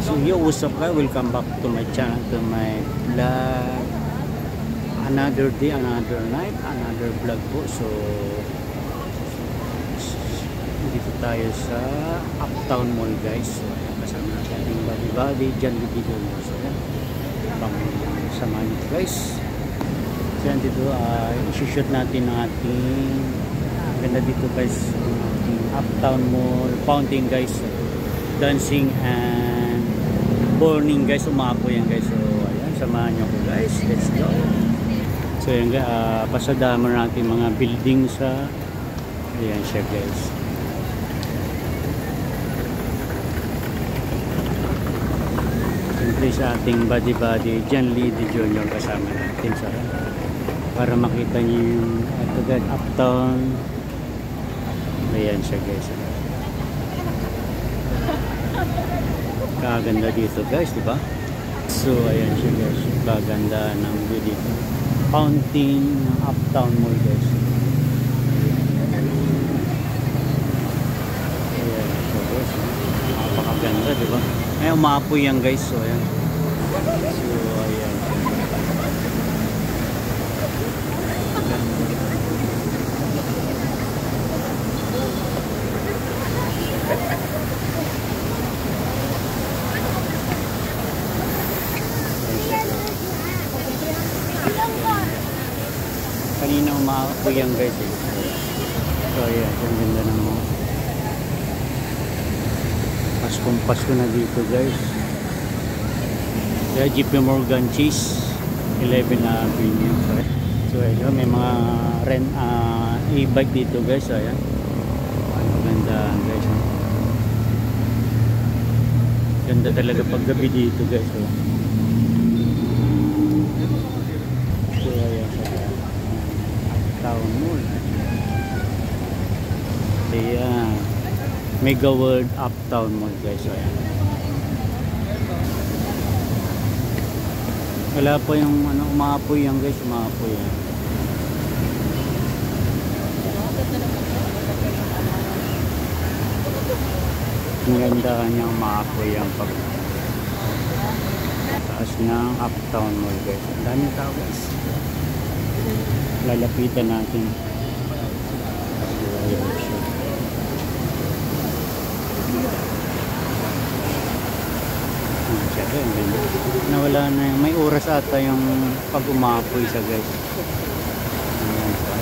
So yo, what's up guys? Welcome back to my channel, to my vlog. Another day, another night, another vlog po. So dito tayo sa Uptown Mall guys. So kasama natin ating body dyan video. So yan, pang samahan nito guys. So yan dito, isi-shoot natin ang ating ganda dito guys, ating Uptown Mall fountain guys, dancing and morning guys, umapo yan guys. So ayan, samahan nyo ko guys, let's go. So ayan guys, pasadama natin mga building sa ayan siya guys. Siyempre sa ating body John Lee De Jr. kasama natin sa para makita nyo yung agad Uptown. Ayan siya guys. Kaganda dito guys, di ba? So ayan siya guys, kaganda ng view dito. Fountain ng Uptown Mall guys. Ayan siya guys, napakaganda, di ba? Ay, umaapoy yan guys. So ayan. So ayan siya. Kanina umaapoy yan guys eh. So ayan, ang ganda ng mga Pasko na dito guys. Kaya JP Morgan Chase 11 Avenue. So ayan, may mga rent e-bike dito guys. So ayan, ang ganda guys. Ganda talaga pag gabi dito guys. So ayan, Uptown Mall. Ayan, Mega World Uptown Mall guys. Ayan. Wala pa yung ano, umaapoy yan guys, umaapoy yan. Ang ganda kanya, umaapoy yan pag taas ng Uptown Mall guys. Ang daming tao guys. Lalapitan natin. Nawala na yung, may oras ata yung pag umapoy siya guys. Ayan siya.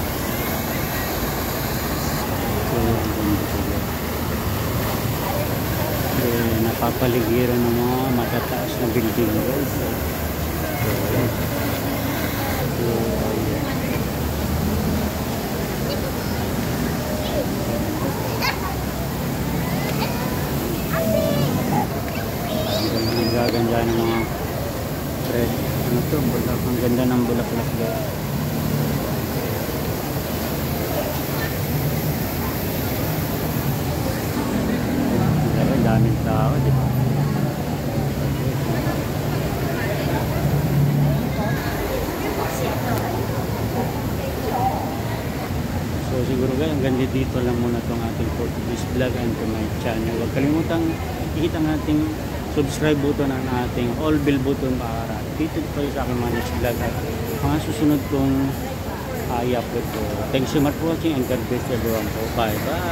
So, napapaligiran ng mga matataas na building guys. So, gaganda ng mga red, ano to, bulak, ang ganda ng bulaklak guys. Ang daming tao, di ba? So siguro guys, ang ganda dito lang muna itong ating Portuguese vlog and to my channel. Huwag kalimutang ikita ng ating subscribe button ang ating all bell button para dito kayo sa aking mga next vlog at mga susunod kong i-upload ko. Thanks so much for watching and God bless everyone po. Bye bye!